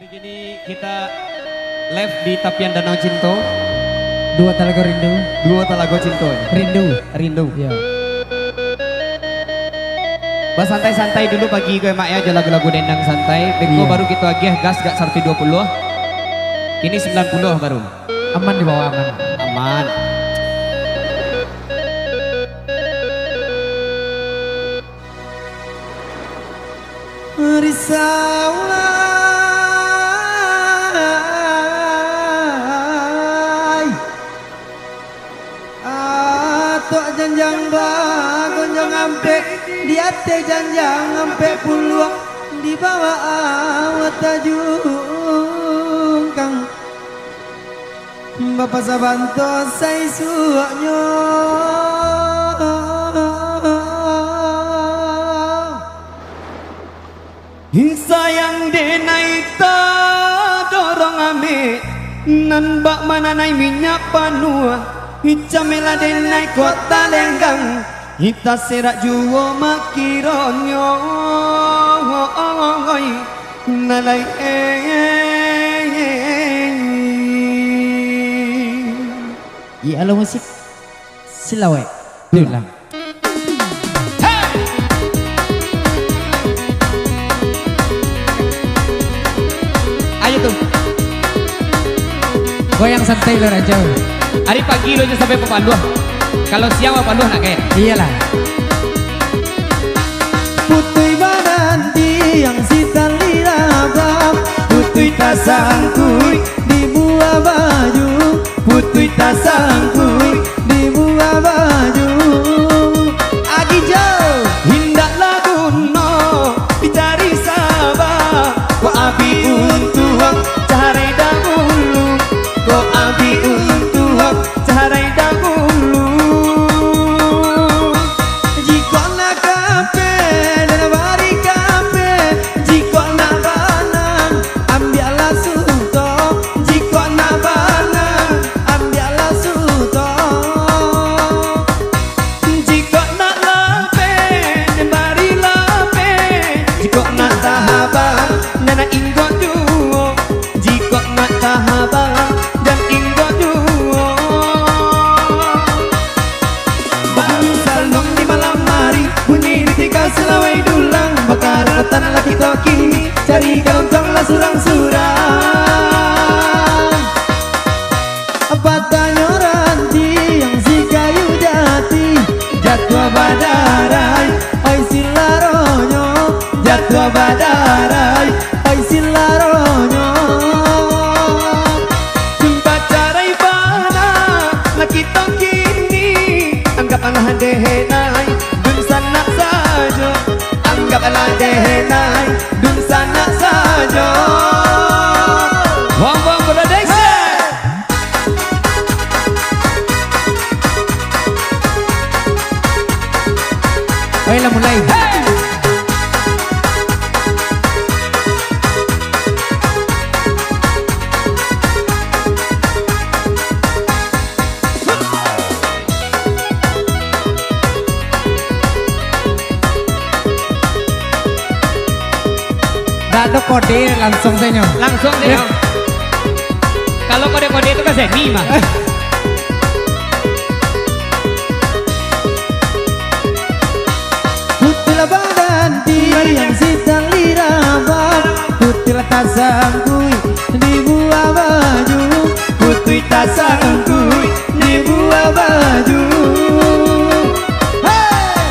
Hari ini kita live di Tapian Danau Cinto. Dua Talago Rindu. Dua Talago Cinto. Rindu. Ya. Bahas santai-santai dulu pagi gue mak ya, aja lagu-lagu dendang santai. Beko baru kita agih gas gak sarti 20. Kini 90 baru. Aman di bawah aman. Aman. Risaulah atok janjang bagonjong ampe di ate janjang ampe puluh di bawah awat tajung kang Bapak Sabanto say suaknya Sayang denai ta dorong ame nan bak mana nai minyak panua hicamela denai kota lenggang hita serak juo makironyo nalai Iya lo musik Silawe Dulang. Goyang santai lo aja. Hari pagi lo aja sampai pepanduh. Kalau siang pepanduh nak kayak. Iyalah. Putui badan yang sitan lirabam Putui tasangkui di buah baju Putui tasangkui di buah baju Agi jauh Hindak laguno dicari sabah. Kok abi untuk cari dahulu. Kok abi untuk cari dahulu. Jika nak kape dan bari kape Jika nak banang ambiarlah suto Jika nak banang ambiarlah suto Jika nak lape dan bari lape. Jika nak tahabang nana inggo duo. Jika nak tahabang dan inggo duo. Bangun salong di malam hari bunyi ditika selawai dulang Bakar tanah laki toki cari kelontong lah surang-surang Apa tanya ranti yang si kayu jati Jatuh badarai oi silaronyo Jatuh badarai oi silaronyo Jumpa carai bana laki kini. Anggaplah dehenai dun sanak saja. Anggaplah dehenai dun sanak saja. Wong production. Baiklah mulai. Dah ada kode langsung saja. Langsung deh. Kalau kode-kode itu kan semi mah. Putih badan yang sitan lirabam Putih tasangkui di buah baju Putih tasangkui di buah baju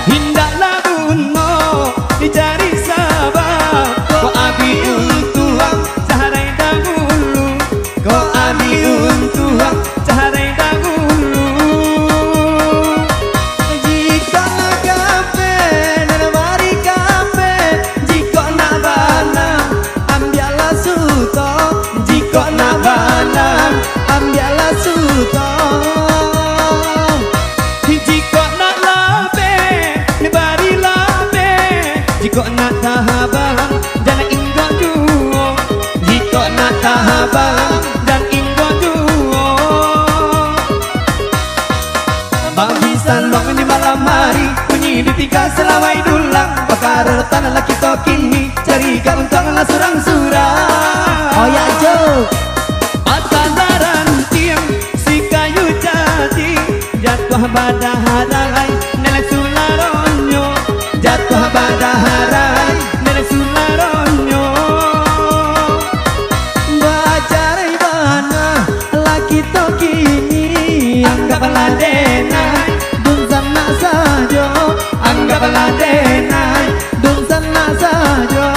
Hindak laguno dicari sabah. Kok abi untuk cari dahulu. Kok abi untuk cari dahulu. Jika nak kafe dan bari kafe Jika nak banang ambiarlah suto Jika nak banang ambiarlah suto jika nak labe bari labe. Jika nak tahabang jangan inggo duo. Jika nak tahabang dan inggo duo. Bagi salong di malam hari bunyi ditika selawai dulang Bakar tanah laki tokini cari keuntungan lah surang-surang Oh ya Jo. Pasandaran tiang si kayu jati jatuh badaharai nelek sularonyo jatuh badaharai nelek sularonyo bacarai bana laki to kini anggaplah denai dun sana sajo anggaplah denai dun sana sajo.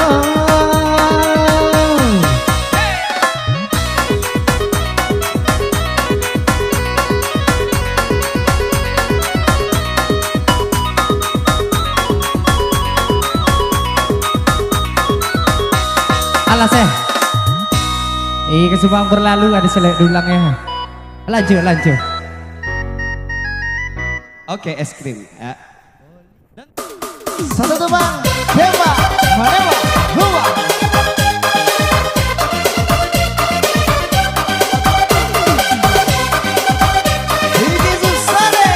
Alas kesubang berlalu ada selek dulangnya. Lanjut. Oke, es krim ya. Satu tebang, tembak, menembak, dua. Didi Susane.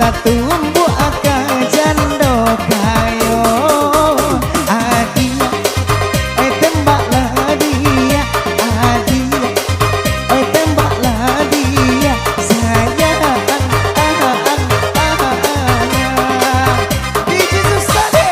tak tumbuh akan jando kayo. Adia, tembaklah dia. Adia, tembaklah dia. Sayang, DJ Susade.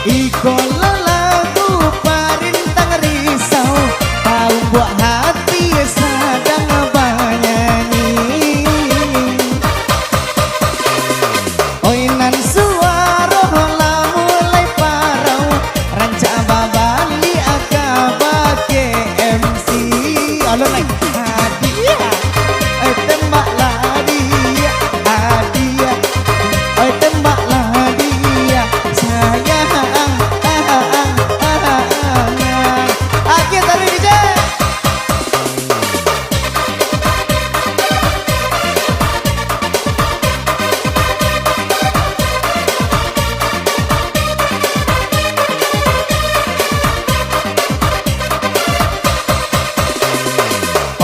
Iko lagu parintang risau, tahu buat hati sedang bernyanyi. Oinan suara lah mulai parau, rancak babali akabake MC. Alon lagi. Hadiah, tembaklah dia. Hadiah, tembaklah dia. Sayang. Akhir dari DJ.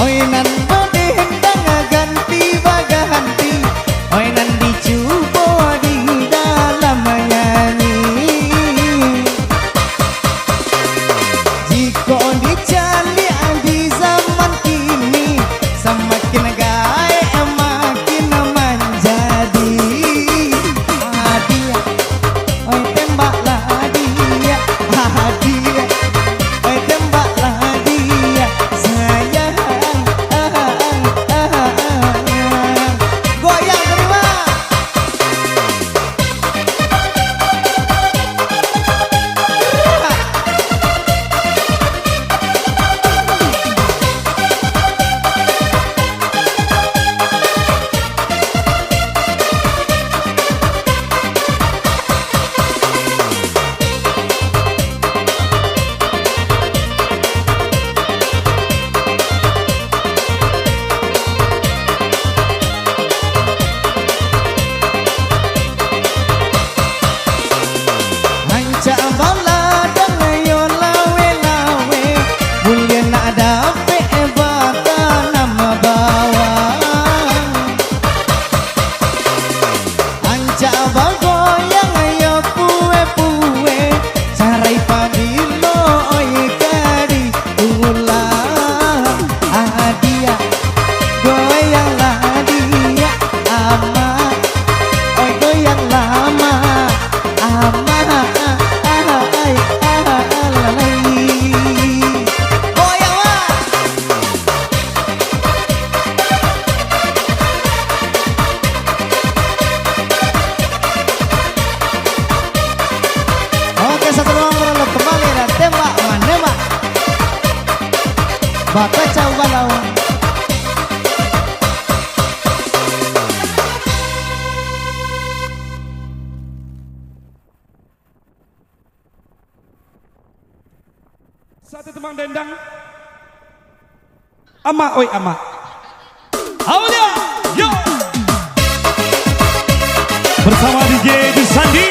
Oinan bodi hendang ganti baganti, oinan dicuba di dalam nyanyi. Jika dicari di zaman kini, semakin gaya makin menjadi. Hadiah, tembaklah dia. Hadiah, tembaklah dia. Sayang, goyang terima. Anca bala dan yo lawe-lawe, mulia nak dape bata nama bawang. Anca bagoyang yo pue-pue, carai padilo oi kadi ulang. Adia, goyanglah dia, ama, oi goyang lama, ama. Oke, satu nomor lo kembali dan tembak menembak. Bapak cau balau. Satu temang dendang. Ama oi ama. Aulia, yo. Bersama DJ Sandi.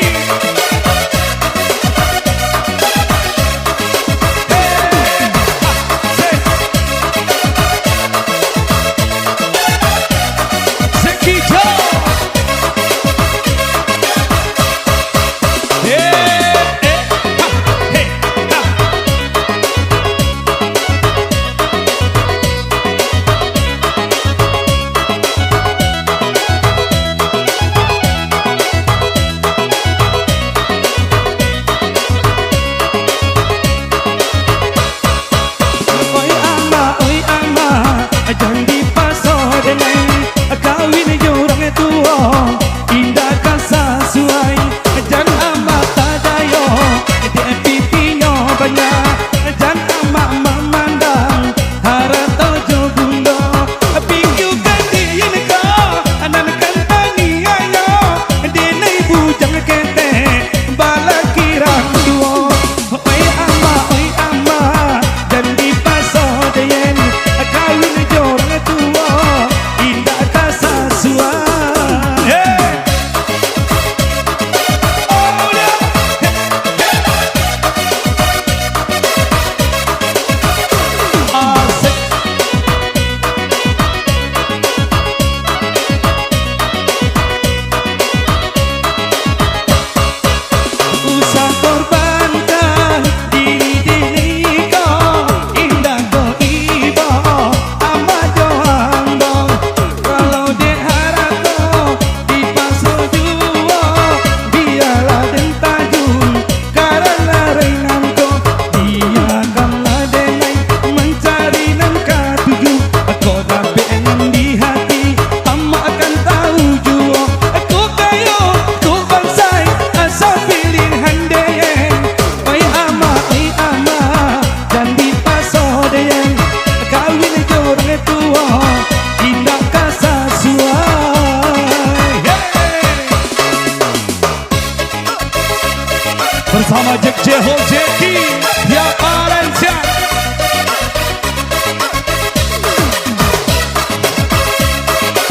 bersama Jack Jeho Jackie yang Valencia.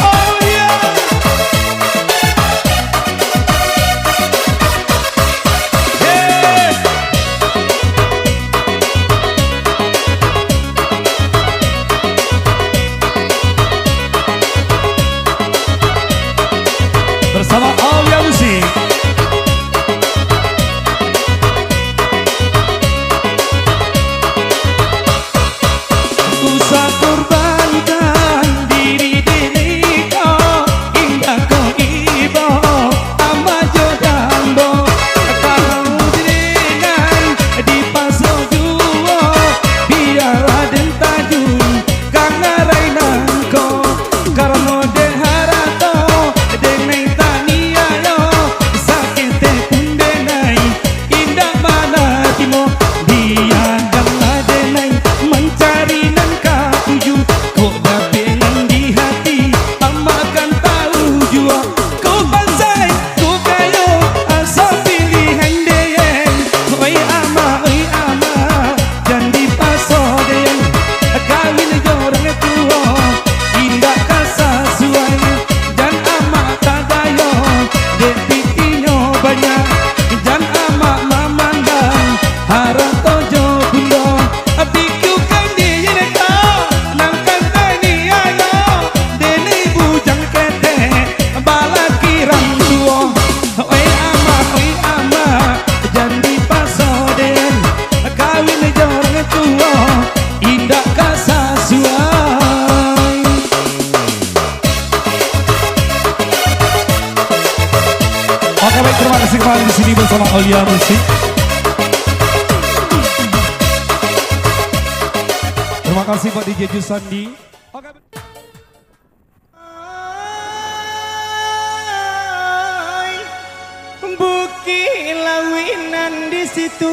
Oh yeah. Hey. Bersama Aulia Musik. Oke baik, terima kasih kembali di sini bersama Aulia Musik. Terima kasih buat DJ Jusandi. Oke. Bukit lawinan di situ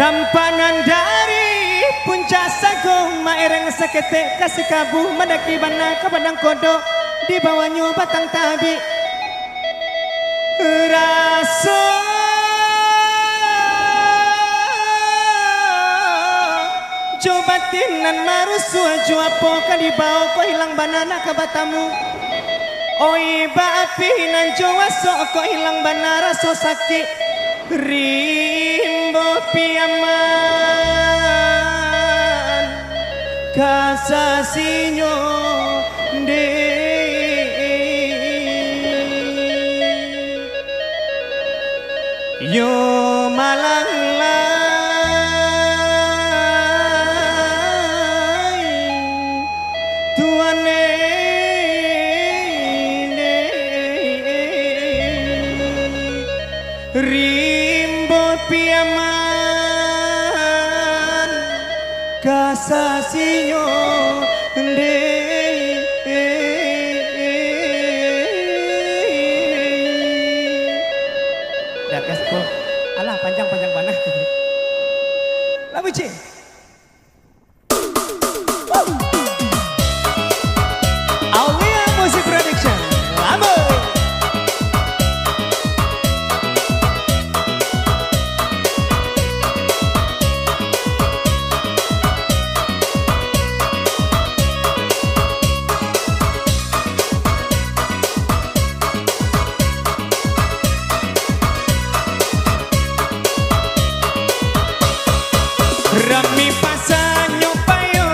tampanan dari puncak sagung maereng seketek kasih kabu mendaki bana ke padang kodok di bawahnya batang tabi rasa jobatinan marusu juapo kali bau ko hilang banana ke batamu oi baapi nan jawa sok ko hilang banana so sakit rimbo piaman kasasinyo de yo malang lai tuane rimbo piaman kasasinyo de dah gaspol alah panjang-panjang banget lagu C Aulia Musik Production lama Rami pasanyo payo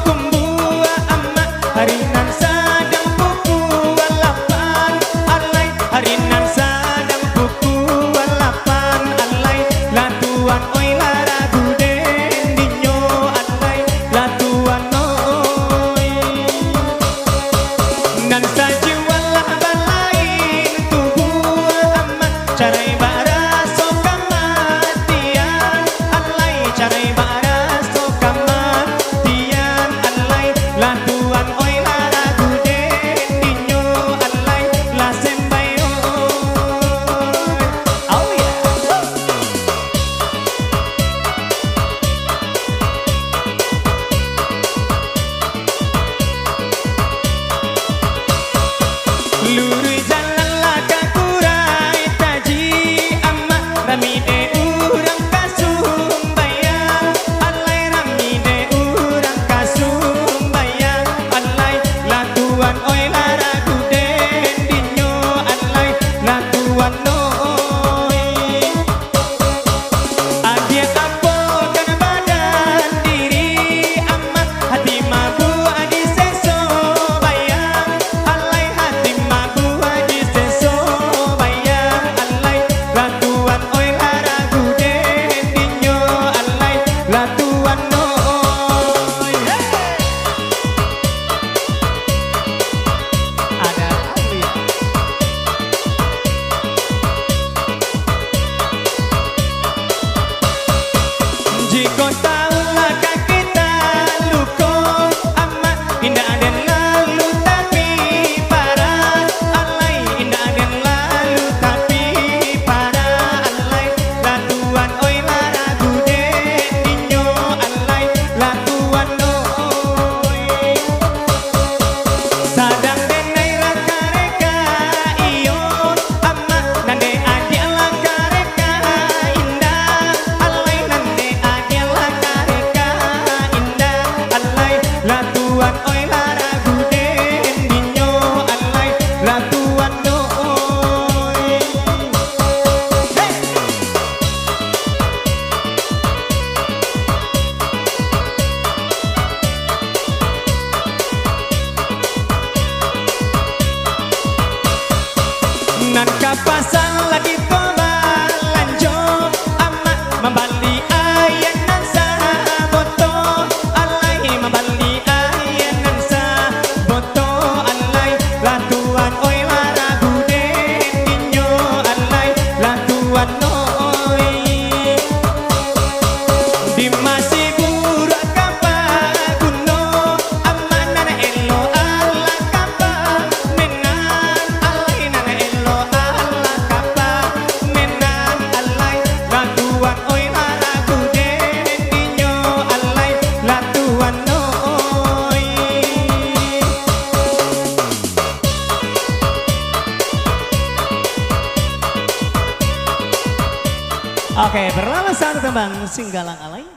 kumbua ama harinan sadang buku walapan alay harinan sadang buku walapan alay latuan oi laragu den dinyo alay latuan oi nan saji wala balain tubuh ama carai baraso kamatian alay carai lurus jalan laga pasal lagi pola lanjo amak membali ayan nansa boto alai membali ayan nansa boto alai latuan oi maragu dinyo alai latuan oi di masih burak kapa kuno aman elo ala kapa menan alai nana elo ala kapa menan alai latuan oi maragu dinyo alai latuan oi. Oke, berlama satu tembang Singgalang Alai.